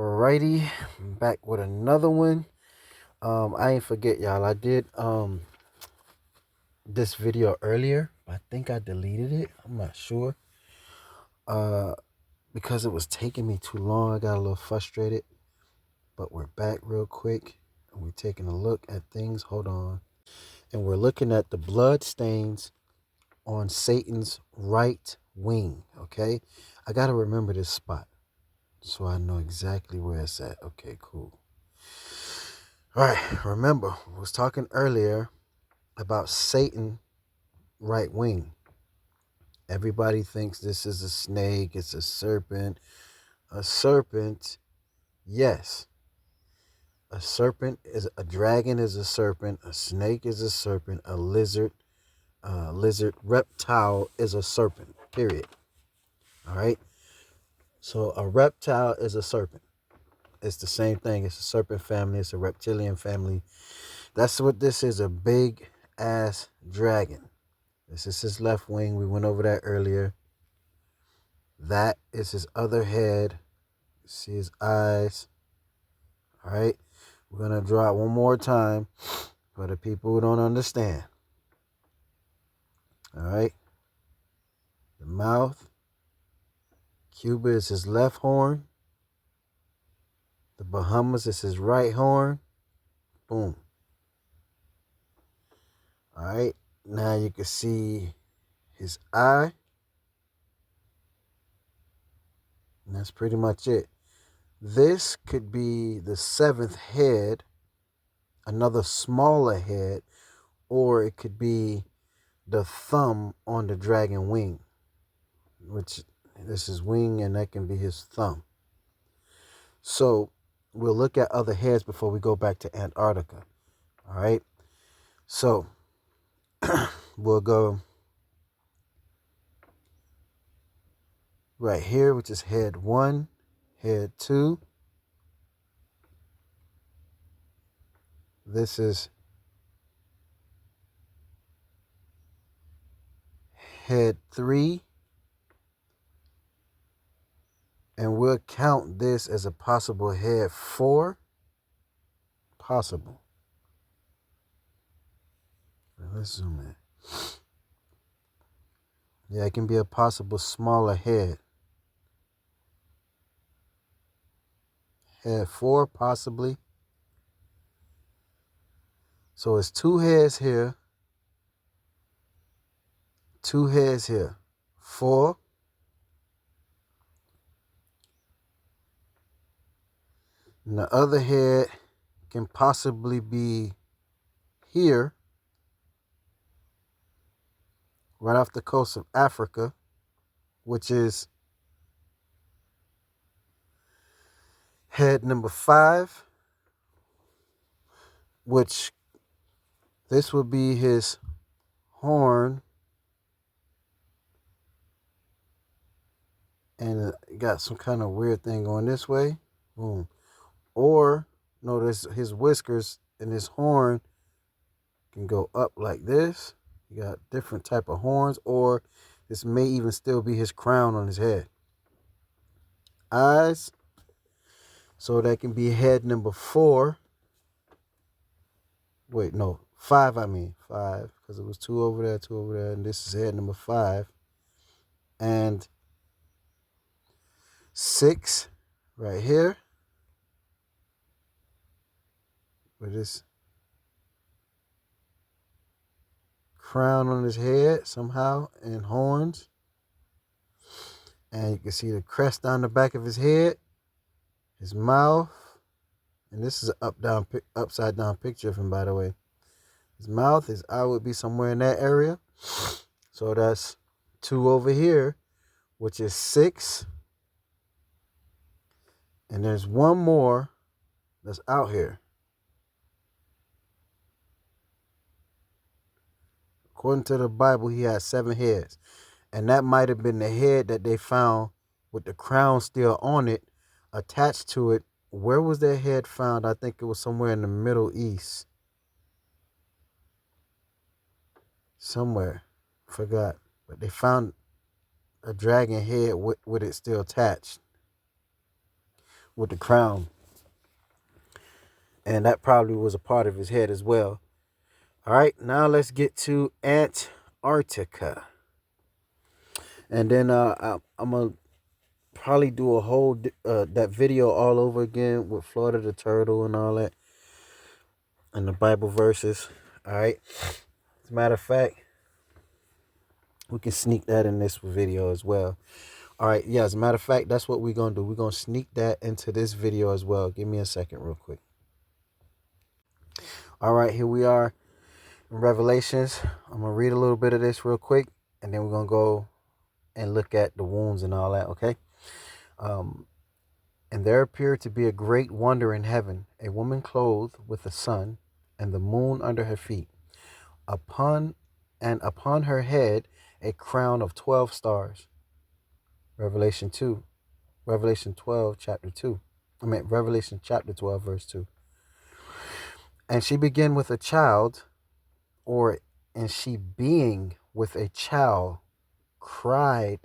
Alrighty, I'm back with another one. I ain't forget y'all. I did this video earlier. I think I deleted it. I'm not sure. Uh because it was taking me too long. I got a little frustrated. But we're back real quick and we're taking a look at things. Hold on. And we're looking at the blood stains on Satan's right wing. Okay. I gotta remember this spot so I know exactly where it's at. Okay, cool. All right, remember, I was talking earlier about Satan right wing. Everybody thinks this is a snake, it's a serpent. A serpent, yes. A dragon is a serpent, a snake is a serpent, a lizard reptile is a serpent. Period. All right. So a reptile is a serpent. It's the same thing. It's a serpent family, it's a reptilian family. That's what this is, a big ass dragon. This is his left wing. We went over that earlier. That is his other head. See his eyes. All right. We're going to draw it one more time for the people who don't understand. All right. The mouth. Cuba is his left horn. The Bahamas is his right horn. Boom. All right. Now you can see his eye. And that's pretty much it. This could be the seventh head, another smaller head, or it could be the thumb on the dragon wing, which this is wing and that can be his thumb. So we'll look at other heads before we go back to Antarctica. All right. So we'll go right here, which is head 1, head 2. This is head 3. And we'll count this as a possible head 4. Possible. Let's zoom in. Yeah, it can be a possible smaller head. Head 4, possibly. So it's 2 heads here, 2 heads here, 4. And the other head can possibly be here, right off the coast of Africa, which is head number 5, which this would be his horn. And it got some kind of weird thing going this way. Boom. Or notice his whiskers and his horn can go up like this. You got different type of horns, or this may even still be his crown on his head. Eyes. So that can be head number 4. Wait, no, 5, I mean. 5, because it was 2 over there, 2 over there, and this is head number 5. And 6 right here. With this crown on his head somehow and horns. And you can see the crest down the back of his head, his mouth. And this is an upside down picture of him, by the way. His mouth, his eye would be somewhere in that area. So that's 2 over here, which is 6. And there's one more that's out here. According to the Bible, he has 7 heads. And that might have been the head that they found with the crown still on it, attached to it. Where was that head found? I think it was somewhere in the Middle East. Somewhere. Forgot. But they found a dragon head with it still attached. with the crown. And that probably was a part of his head as well. All right, now let's get to Antarctica. And then I'm going to probably do a whole that video all over again with Florida the Turtle and all that. And the Bible verses. All right. As a matter of fact, we can sneak that in this video as well. All right. Yeah, as a matter of fact, that's what we're going to do. We're going to sneak that into this video as well. Give me a second real quick. All right, here we are in Revelations. I'm going to read a little bit of this real quick, and then we're going to go and look at the wounds and all that, okay? And there appeared to be a great wonder in heaven, a woman clothed with the sun and the moon under her feet. Upon her head a crown of 12 stars. Revelation 12, chapter 2. Revelation chapter 12, verse 2. And she began with a child, and she being with a child, cried,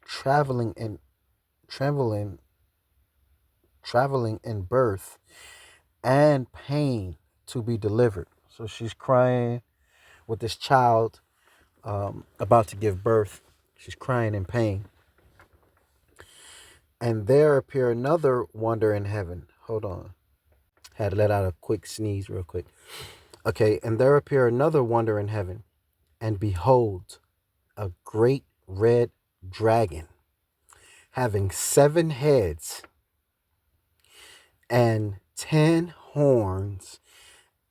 traveling in birth and pain to be delivered. So she's crying with this child about to give birth. She's crying in pain. And there appear another wonder in heaven. Hold on. Had to let out a quick sneeze real quick. Okay, and there appear another wonder in heaven. And behold, a great red dragon, having 7 heads and 10 horns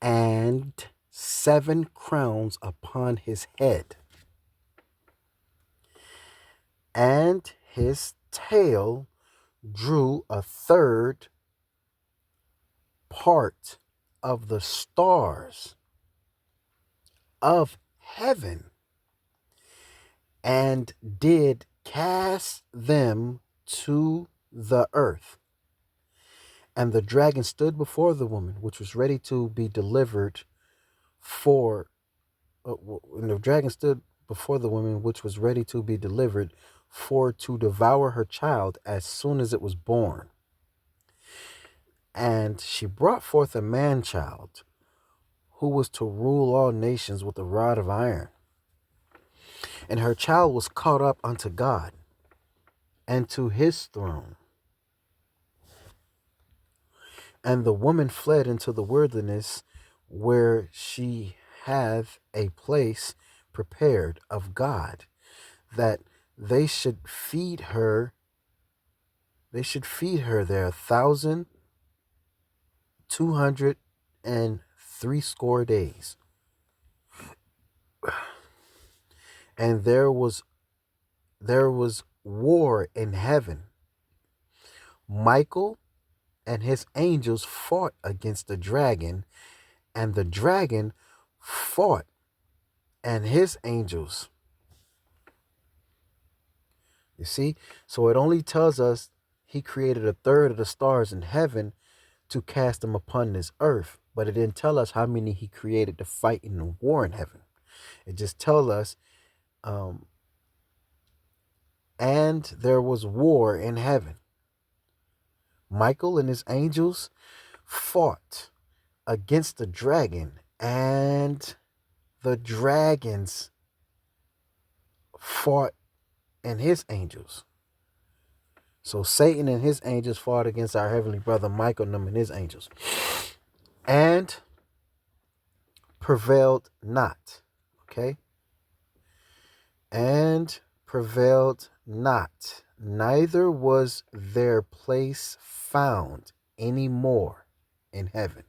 and 7 crowns upon his head. And his tail drew a third part of the stars of heaven and did cast them to the earth. And the dragon stood before the woman, which was ready to be delivered and the dragon stood before the woman, which was ready to be delivered for to devour her child as soon as it was born. And she brought forth a man-child who was to rule all nations with a rod of iron. And her child was caught up unto God and to his throne. And the woman fled into the wilderness, where she hath a place prepared of God, that they should feed her. They should feed her there 1,260 days. And there was war in heaven. Michael and his angels fought against the dragon, and the dragon fought and his angels. You see? So it only tells us he created a third of the stars in heaven to cast them upon this earth. But it didn't tell us how many he created to fight in the war in heaven. It just tells us, and there was war in heaven. Michael and his angels fought against the dragon, and the dragons fought and his angels. So Satan and his angels fought against our heavenly brother Michael and them and his angels, and prevailed not. Okay? And prevailed not, neither was their place found any more in heaven.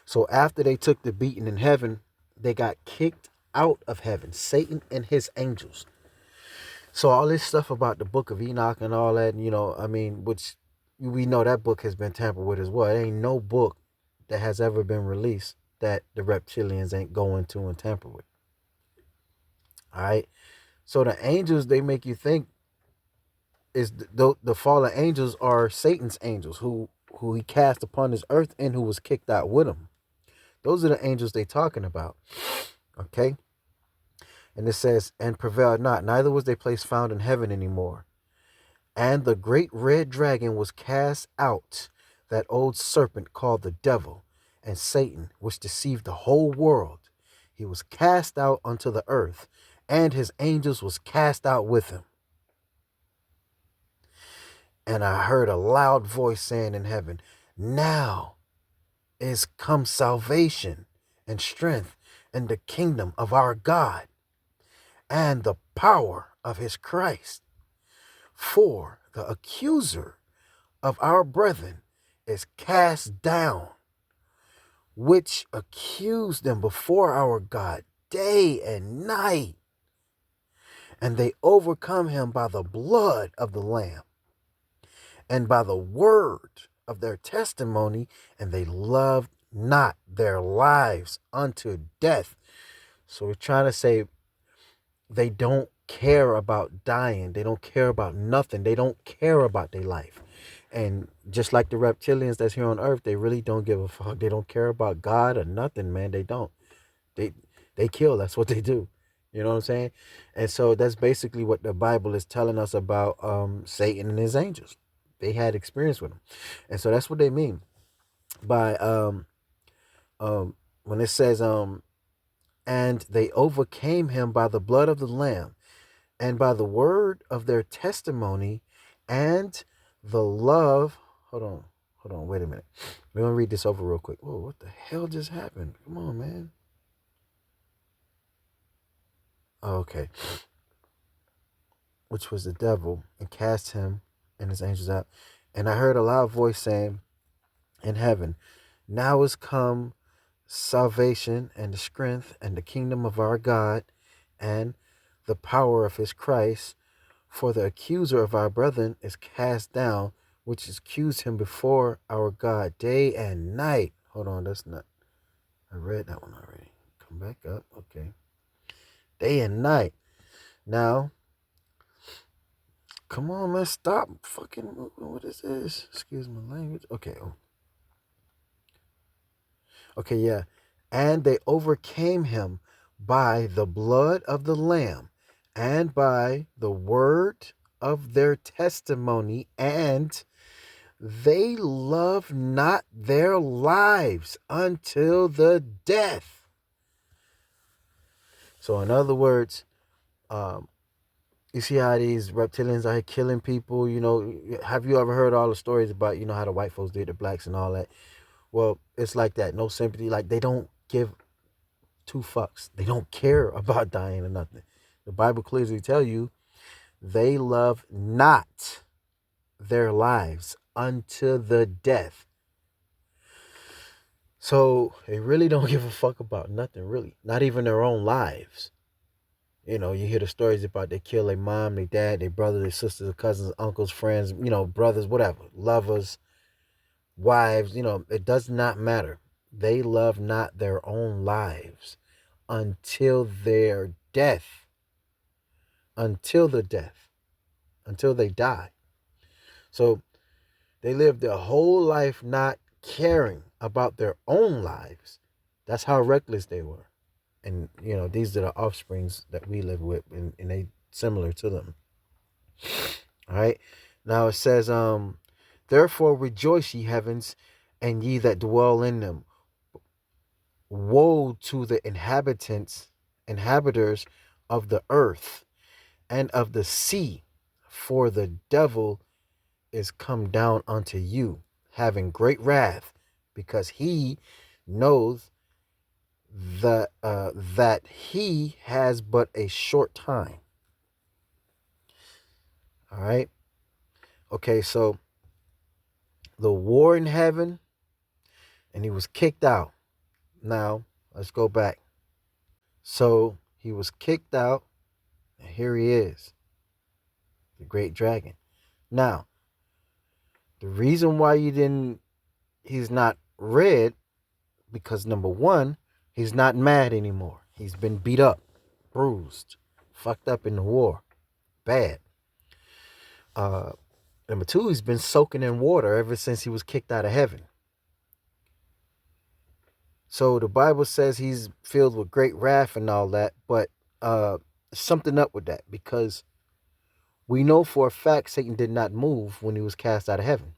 So after they took the beating in heaven, they got kicked out of heaven, Satan and his angels. So all this stuff about the book of Enoch and all that, which we know that book has been tampered with as well. There ain't no book that has ever been released that the reptilians ain't going to and tamper with. All right. So the angels, they make you think is the fallen angels are Satan's angels who he cast upon this earth and who was kicked out with him. Those are the angels they talking about. Okay. And it says, and prevailed not, neither was their place found in heaven anymore. And the great red dragon was cast out, that old serpent called the devil and Satan, which deceived the whole world. He was cast out unto the earth, and his angels was cast out with him. And I heard a loud voice saying in heaven, now is come salvation and strength and the kingdom of our God and the power of his Christ. For the accuser of our brethren is cast down, which accused them before our God day and night. And they overcome him by the blood of the Lamb and by the word of their testimony, and they loved not their lives unto death. So we're trying to say they don't care about dying. They don't care about nothing. They don't care about their life. And just like the reptilians that's here on earth, they really don't give a fuck. They don't care about God or nothing, man. They don't. They kill. That's what they do. You know what I'm saying? And so that's basically what the Bible is telling us about Satan and his angels. They had experience with him. And so that's what they mean by when it says and they overcame him by the blood of the Lamb and by the word of their testimony and the love. Hold on, wait a minute. We're gonna read this over real quick. Whoa, what the hell just happened? Come on, man. Okay. Which was the devil, and cast him and his angels out. And I heard a loud voice saying in heaven, now is come salvation and the strength and the kingdom of our God and the power of his Christ. For the accuser of our brethren is cast down, which accused him before our God day and night. Hold on, that's not. I read that one already. Come back up. Okay. Day and night. Now, come on, man. Stop fucking moving. What is this? Excuse my language. Okay. Okay, yeah. And they overcame him by the blood of the Lamb and by the word of their testimony, and they loved not their lives until the death. So in other words, you see how these reptilians are killing people, you know. Have you ever heard all the stories about, you know, how the white folks did the blacks and all that? Well, it's like that. No sympathy. Like, they don't give two fucks. They don't care about dying or nothing. The Bible clearly tell you they love not their lives unto the death. So they really don't give a fuck about nothing, really. Not even their own lives. You know, you hear the stories about they kill their mom, their dad, their brother, their sisters, their cousins, uncles, friends, you know, brothers, whatever, lovers, wives, you know, it does not matter. They love not their own lives until their death. Until the death. Until they die. So they live their whole life not caring about their own lives. That's how reckless they were. And, you know, these are the offsprings that we live with, and they similar to them. All right. Now it says, therefore rejoice, ye heavens, and ye that dwell in them. Woe to the inhabitants of the earth and of the sea, for the devil is come down unto you, having great wrath, because he knows that he has but a short time. All right. Okay, so the war in heaven, and he was kicked out. Now, let's go back. So he was kicked out, and here he is, the great dragon. Now, the reason why he's not red, because number one, he's not mad anymore. He's been beat up, bruised, fucked up in the war. Bad. Number two, he's been soaking in water ever since he was kicked out of heaven. So the Bible says he's filled with great wrath and all that, but something up with that, because We know for a fact Satan did not move when he was cast out of heaven.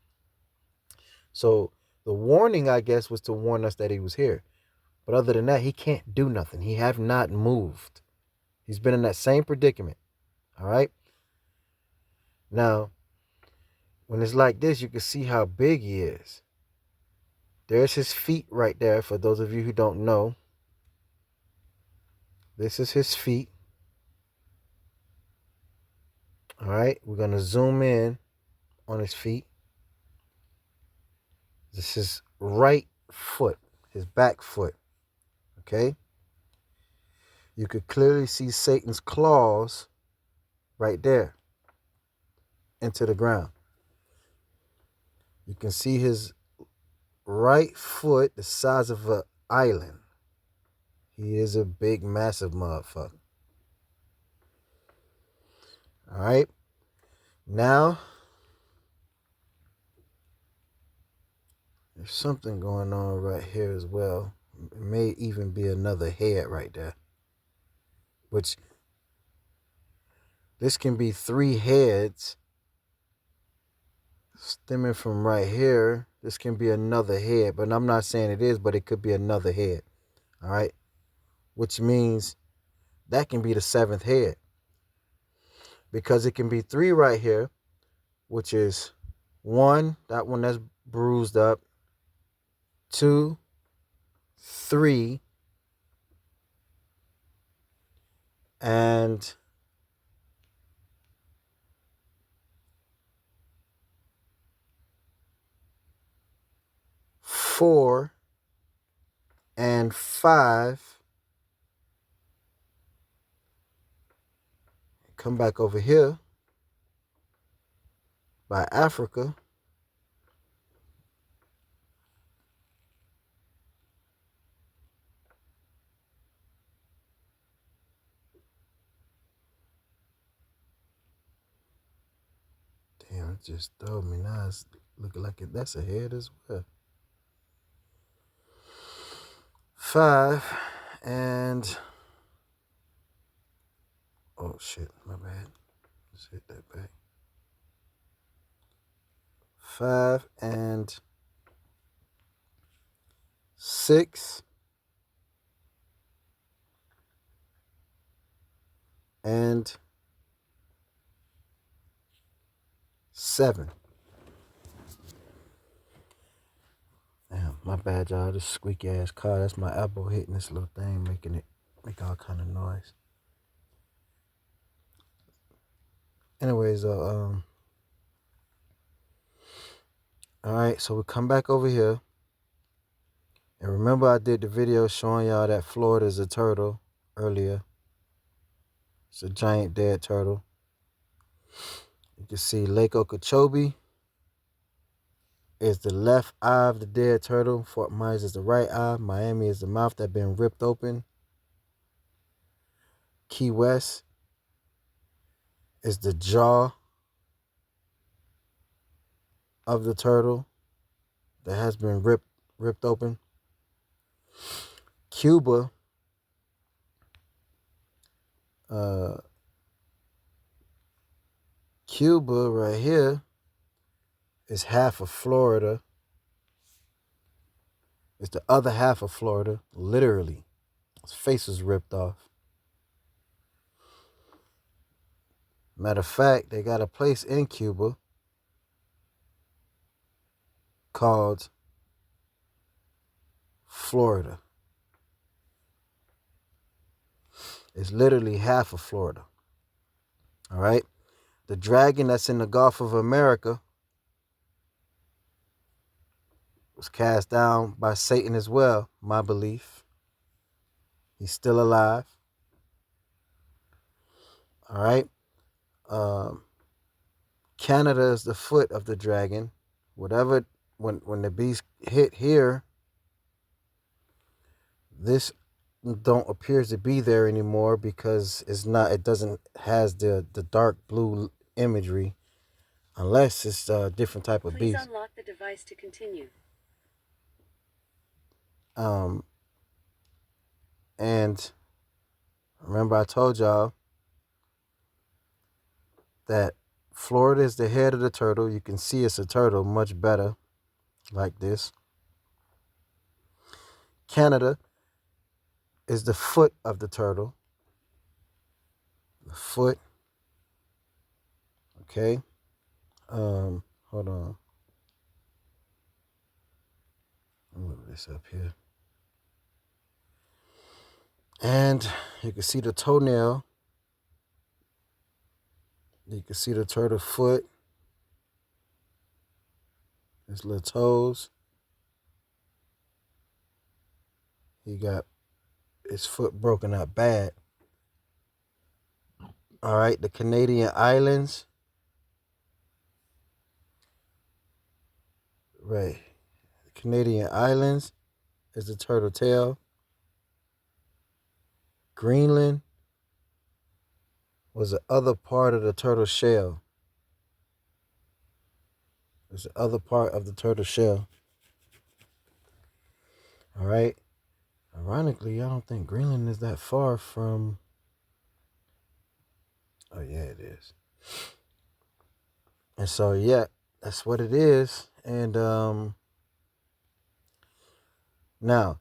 So the warning, I guess, was to warn us that he was here. But other than that, he can't do nothing. He have not moved. He's been in that same predicament. All right. Now, when it's like this, you can see how big he is. There's his feet right there. For those of you who don't know, this is his feet. All right. We're going to zoom in on his feet. This is right foot, his back foot. Okay. You could clearly see Satan's claws right there into the ground. You can see his right foot the size of an island. He is a big, massive motherfucker. All right. Now, there's something going on right here as well. It may even be another head right there. Which, this can be 3 heads stemming from right here. This can be another head, but I'm not saying it is, but it could be another head. All right. Which means that can be the 7th head. Because it can be 3 right here, which is 1, that one that's bruised up, 2, 3, and 4, and 5. Come back over here by Africa. Damn, it just threw me. Now it's looking like that's a head as well. 5 and... Oh, shit. My bad. Let's hit that back. 5 and 6 and 7. Damn, my bad, y'all. This squeaky ass car. That's my elbow hitting this little thing, making it make all kind of noise. Anyways, all right, so we come back over here. And remember I did the video showing y'all that Florida is a turtle earlier. It's a giant dead turtle. You can see Lake Okeechobee is the left eye of the dead turtle. Fort Myers is the right eye. Miami is the mouth that been ripped open. Key West is the jaw of the turtle that has been ripped open. Cuba Cuba right here is half of Florida. It's the other half of Florida, literally. His face was ripped off. Matter of fact, they got a place in Cuba called Florida. It's literally half of Florida. All right. The dragon that's in the Gulf of America was cast down by Satan as well, my belief. He's still alive. All right. Canada is the foot of the dragon. Whatever, when the beast hit here, this don't appears to be there anymore because it doesn't has the dark blue imagery, unless it's a different type of beast. Please unlock the device to continue. And remember I told y'all that Florida is the head of the turtle. You can see it's a turtle much better like this. Canada is the foot of the turtle. The foot. Okay. Hold on. I'll move this up here. And you can see the toenail. You can see the turtle foot. His little toes. He got his foot broken up bad. All right, the Canadian islands. Right. The Canadian islands is the turtle tail. Greenland was the other part of the turtle shell. It's the other part of the turtle shell. All right. Ironically, I don't think Greenland is that far from. Oh, yeah, it is. And so, yeah, that's what it is. And now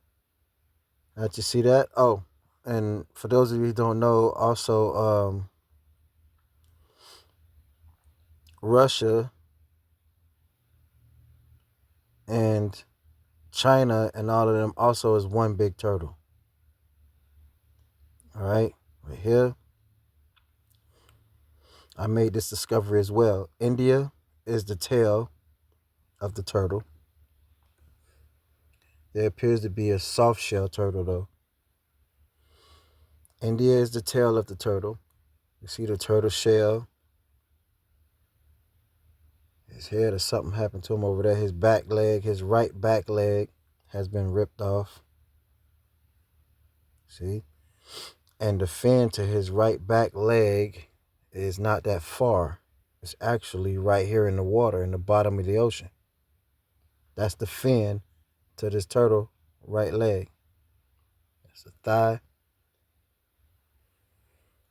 that you see that. Oh, and for those of you who don't know, also Russia and China and all of them also is one big turtle. All right, right here. I made this discovery as well. India is the tail of the turtle. There appears to be a soft shell turtle though. India is the tail of the turtle. You see the turtle shell. His head or something happened to him over there. His back leg, his right back leg has been ripped off. See? And the fin to his right back leg is not that far. It's actually right here in the water, in the bottom of the ocean. That's the fin to this turtle right leg. That's the thigh.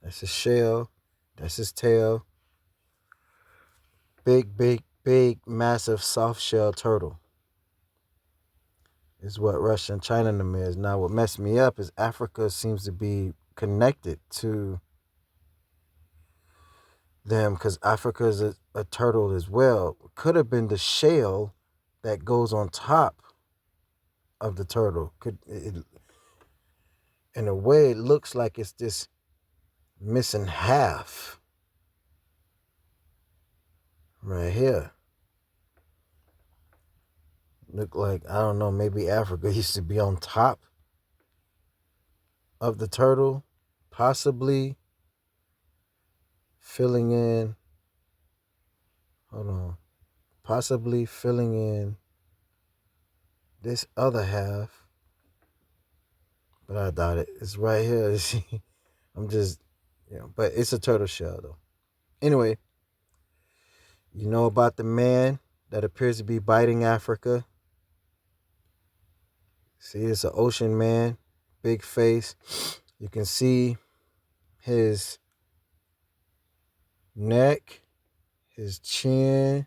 That's his shell. That's his tail. Big, massive soft shell turtle is what Russia and China them is. Now, what messed me up is Africa seems to be connected to them because Africa is a turtle as well. Could have been the shell that goes on top of the turtle. In a way, it looks like it's just missing half right here. Look like, I don't know, maybe Africa used to be on top of the turtle, possibly filling in, possibly filling in this other half, but I doubt it. It's right here. I'm just, but it's a turtle shell though. Anyway, you know about the man that appears to be biting Africa. See, it's an ocean man, big face. You can see his neck, his chin,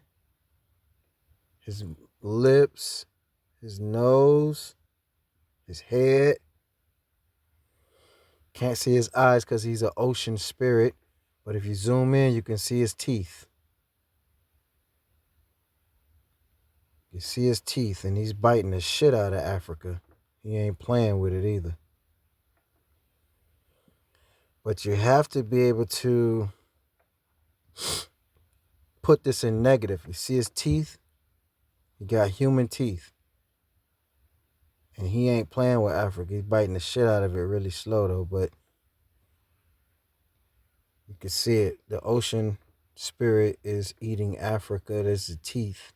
his lips, his nose, his head. Can't see his eyes because he's an ocean spirit. But if you zoom in, you can see his teeth. You see his teeth, and he's biting the shit out of Africa. He ain't playing with it either. But you have to be able to put this in negative. You see his teeth? He got human teeth. And he ain't playing with Africa. He's biting the shit out of it really slow, though. But you can see it. The ocean spirit is eating Africa. There's the teeth.